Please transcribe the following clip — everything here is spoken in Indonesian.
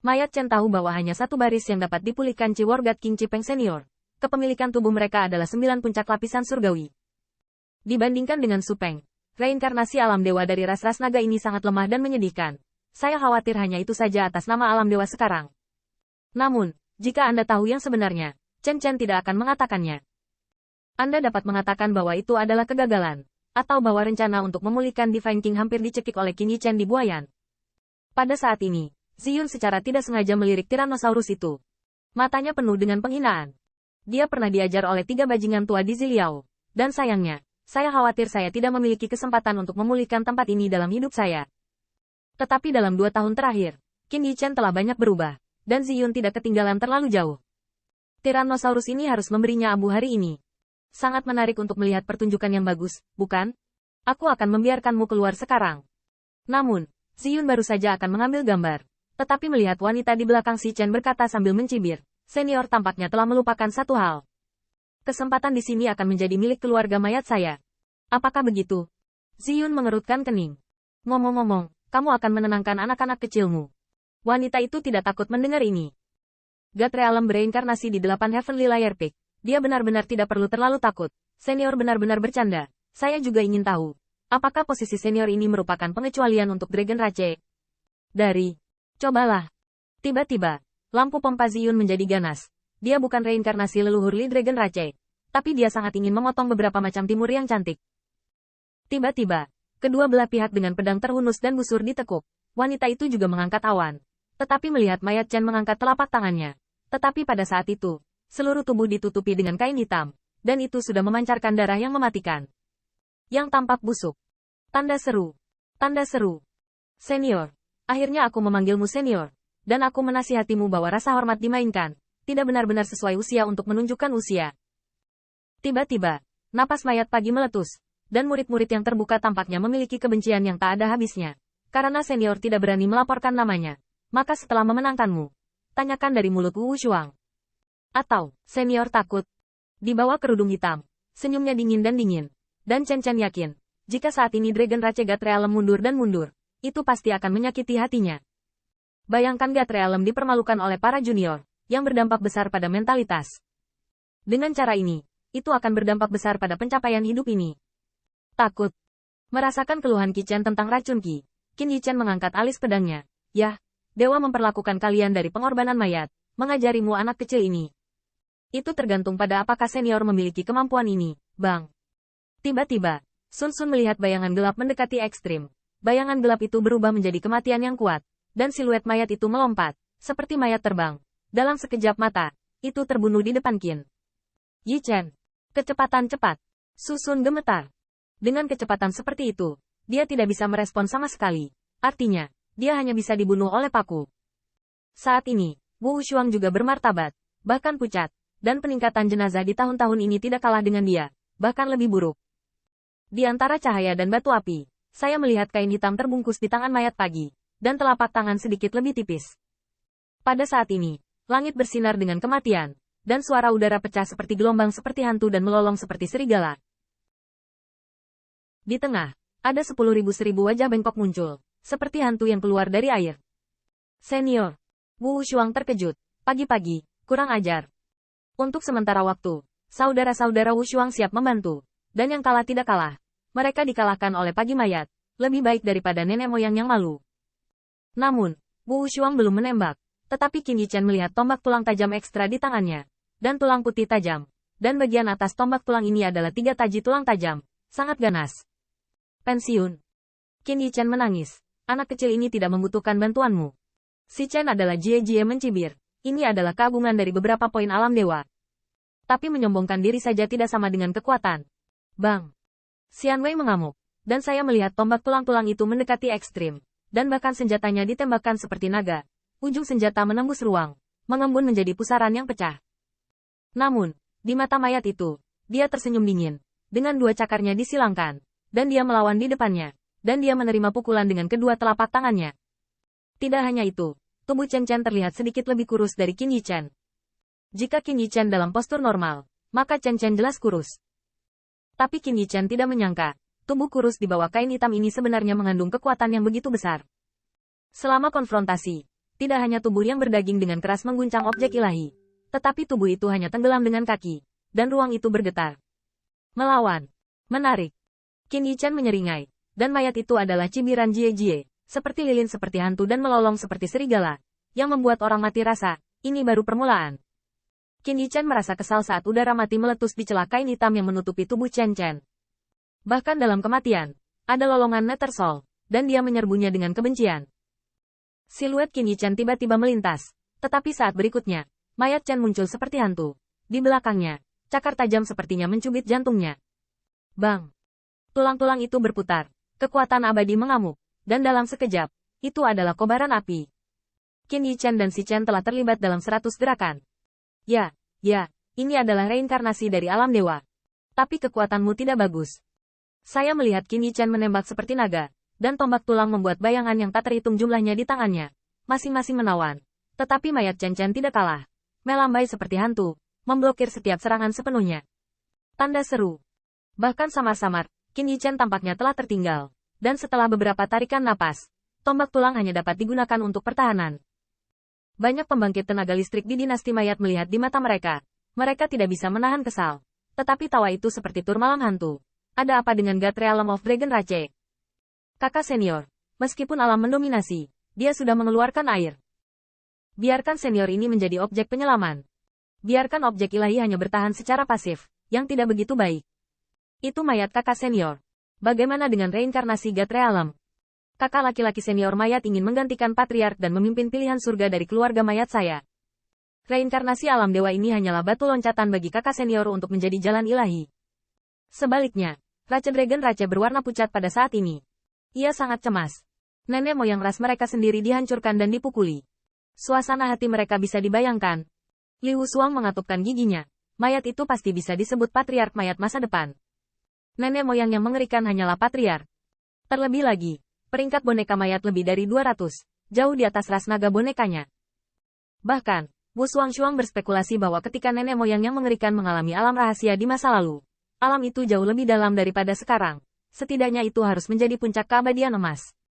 Mayat Chen tahu bahwa hanya satu baris yang dapat dipulihkan Chi War God King Cipeng Senior. Kepemilikan tubuh mereka adalah 9 puncak lapisan surgawi. Dibandingkan dengan Su Peng, reinkarnasi alam dewa dari ras-ras naga ini sangat lemah dan menyedihkan. Saya khawatir hanya itu saja atas nama alam dewa sekarang. Namun, jika Anda tahu yang sebenarnya, Chen Chen tidak akan mengatakannya. Anda dapat mengatakan bahwa itu adalah kegagalan, atau bahwa rencana untuk memulihkan Divine King hampir dicekik oleh Qin Yichen di buayan. Pada saat ini, Ziyun secara tidak sengaja melirik Tyrannosaurus itu. Matanya penuh dengan penghinaan. Dia pernah diajar oleh 3 bajingan tua di Ziliao, dan sayangnya, saya khawatir saya tidak memiliki kesempatan untuk memulihkan tempat ini dalam hidup saya. Tetapi dalam 2 tahun terakhir, Qin Yichen telah banyak berubah, dan Ziyun tidak ketinggalan terlalu jauh. Tyrannosaurus ini harus memberinya abu hari ini. Sangat menarik untuk melihat pertunjukan yang bagus, bukan? Aku akan membiarkanmu keluar sekarang. Namun, Ziyun baru saja akan mengambil gambar. Tetapi melihat wanita di belakang si Chen berkata sambil mencibir, senior tampaknya telah melupakan satu hal. Kesempatan di sini akan menjadi milik keluarga mayat saya. Apakah begitu? Ziyun mengerutkan kening. Ngomong-ngomong, kamu akan menenangkan anak-anak kecilmu. Wanita itu tidak takut mendengar ini. God Realm bereinkarnasi di 8 Heavenly Layer Peak. Dia benar-benar tidak perlu terlalu takut. Senior benar-benar bercanda. Saya juga ingin tahu, apakah posisi senior ini merupakan pengecualian untuk Dragon Rache? Cobalah. Tiba-tiba, lampu pompa Ziyun menjadi ganas. Dia bukan reinkarnasi leluhur Li Dragon Rache, tapi dia sangat ingin memotong beberapa macam timur yang cantik. Tiba-tiba, kedua belah pihak dengan pedang terhunus dan busur ditekuk. Wanita itu juga mengangkat awan. Tetapi melihat mayat Chen mengangkat telapak tangannya. Tetapi pada saat itu, seluruh tubuh ditutupi dengan kain hitam, dan itu sudah memancarkan darah yang mematikan. Yang tampak busuk. Tanda seru. Tanda seru. Senior. Akhirnya aku memanggilmu senior. Dan aku menasihatimu bahwa rasa hormat dimainkan, tidak benar-benar sesuai usia untuk menunjukkan usia. Tiba-tiba, napas mayat pagi meletus, dan murid-murid yang terbuka tampaknya memiliki kebencian yang tak ada habisnya. Karena senior tidak berani melaporkan namanya. Maka setelah memenangkanmu, tanyakan dari mulut Wu Shuang. Atau, senior takut. Di bawah kerudung hitam, senyumnya dingin dan dingin. Dan Chen Chen yakin, jika saat ini Dragon Rache God Realm mundur dan mundur, itu pasti akan menyakiti hatinya. Bayangkan God Realm dipermalukan oleh para junior, yang berdampak besar pada mentalitas. Dengan cara ini, itu akan berdampak besar pada pencapaian hidup ini. Takut. Merasakan keluhan Qi Chen tentang racun Qi, Qin Yichen mengangkat alis pedangnya. Yah, dewa memperlakukan kalian dari pengorbanan mayat, mengajarimu anak kecil ini. Itu tergantung pada apakah senior memiliki kemampuan ini, Bang. Tiba-tiba, Sun Sun melihat bayangan gelap mendekati ekstrim. Bayangan gelap itu berubah menjadi kematian yang kuat, dan siluet mayat itu melompat, seperti mayat terbang. Dalam sekejap mata, itu terbunuh di depan Qin Yichen. Kecepatan cepat. Sun Sun gemetar. Dengan kecepatan seperti itu, dia tidak bisa merespon sama sekali. Artinya, dia hanya bisa dibunuh oleh paku. Saat ini, Wu Shuang juga bermartabat, bahkan pucat. Dan peningkatan jenazah di tahun-tahun ini tidak kalah dengan dia, bahkan lebih buruk. Di antara cahaya dan batu api, saya melihat kain hitam terbungkus di tangan mayat pagi, dan telapak tangan sedikit lebih tipis. Pada saat ini, langit bersinar dengan kematian, dan suara udara pecah seperti gelombang seperti hantu dan melolong seperti serigala. Di tengah, ada 10.000 wajah bengkok muncul, seperti hantu yang keluar dari air. Senior. Wu Shuang terkejut. Pagi-pagi, kurang ajar. Untuk sementara waktu, saudara-saudara Wu Shuang siap membantu. Dan yang kalah tidak kalah. Mereka dikalahkan oleh pagi mayat. Lebih baik daripada nenek moyang yang malu. Namun, Wu Shuang belum menembak. Tetapi Qin Yichen melihat tombak tulang tajam ekstra di tangannya. Dan tulang putih tajam. Dan bagian atas tombak tulang ini adalah 3 taji tulang tajam. Sangat ganas. Pensiun. Qin Yichen menangis. Anak kecil ini tidak membutuhkan bantuanmu. Si Chen adalah Jie mencibir. Ini adalah keagungan dari beberapa poin alam dewa. Tapi menyombongkan diri saja tidak sama dengan kekuatan. Bang. Xian Wei mengamuk. Dan saya melihat tombak tulang-tulang itu mendekati ekstrim. Dan bahkan senjatanya ditembakkan seperti naga. Ujung senjata menembus ruang. Mengembun menjadi pusaran yang pecah. Namun, di mata mayat itu, dia tersenyum dingin. Dengan 2 cakarnya disilangkan. Dan dia melawan di depannya. Dan dia menerima pukulan dengan kedua telapak tangannya. Tidak hanya itu. Tubuh Chen Chen terlihat sedikit lebih kurus dari Qin Yichen. Jika Qin Yichen dalam postur normal, maka Chen Chen jelas kurus. Tapi Qin Yichen tidak menyangka, tubuh kurus di bawah kain hitam ini sebenarnya mengandung kekuatan yang begitu besar. Selama konfrontasi, Tidak hanya tubuh yang berdaging dengan keras mengguncang objek ilahi, tetapi tubuh itu hanya tenggelam dengan kaki, dan ruang itu bergetar. Melawan. Menarik. Qin Yichan menyeringai, dan mayat itu adalah cibiran Jie-Jie, seperti lilin seperti hantu dan melolong seperti serigala, yang membuat orang mati rasa, ini baru permulaan. Qin Yichan merasa kesal saat udara mati meletus di celah kain hitam yang menutupi tubuh Chen Chen. Bahkan dalam kematian, ada lolongan Nether Soul, dan dia menyerbunya dengan kebencian. Siluet Qin Yichan tiba-tiba melintas, tetapi saat berikutnya, mayat Chen muncul seperti hantu. Di belakangnya, cakar tajam sepertinya mencubit jantungnya. Bang! Tulang-tulang itu berputar, kekuatan abadi mengamuk, dan dalam sekejap, itu adalah kobaran api. Qin Yichan dan si Chen telah terlibat dalam 100 gerakan. Ya, ini adalah reinkarnasi dari alam dewa. Tapi kekuatanmu tidak bagus. Saya melihat Qin Yichan menembak seperti naga, dan tombak tulang membuat bayangan yang tak terhitung jumlahnya di tangannya. Masing-masing menawan. Tetapi mayat Chen Chen tidak kalah. Melambai seperti hantu, memblokir setiap serangan sepenuhnya. Tanda seru. Bahkan samar-samar, Qin Yichan tampaknya telah tertinggal. Dan setelah beberapa tarikan napas, tombak tulang hanya dapat digunakan untuk pertahanan. Banyak pembangkit tenaga listrik di dinasti mayat melihat di mata mereka. Mereka tidak bisa menahan kesal. Tetapi tawa itu seperti tur malam hantu. Ada apa dengan God Realm of Dragon Rache? Kakak senior, meskipun alam mendominasi, dia sudah mengeluarkan air. Biarkan senior ini menjadi objek penyelaman. Biarkan objek ilahi hanya bertahan secara pasif, yang tidak begitu baik. Itu mayat kakak senior. Bagaimana dengan reinkarnasi God Realm? Kakak laki-laki senior mayat ingin menggantikan patriark dan memimpin pilihan surga dari keluarga mayat saya. Reinkarnasi alam dewa ini hanyalah batu loncatan bagi kakak senior untuk menjadi jalan ilahi. Sebaliknya, Rache Dragon Rache berwarna pucat pada saat ini. Ia sangat cemas. Nenek moyang ras mereka sendiri dihancurkan dan dipukuli. Suasana hati mereka bisa dibayangkan. Liu Shuang mengatupkan giginya. Mayat itu pasti bisa disebut patriark mayat masa depan. Nenek moyang yang mengerikan hanyalah patriark. Terlebih lagi, peringkat boneka mayat lebih dari 200, jauh di atas ras naga bonekanya. Bahkan, Wu Shuang berspekulasi bahwa ketika nenek moyang yang mengerikan mengalami alam rahasia di masa lalu, alam itu jauh lebih dalam daripada sekarang. Setidaknya itu harus menjadi puncak keabadian emas.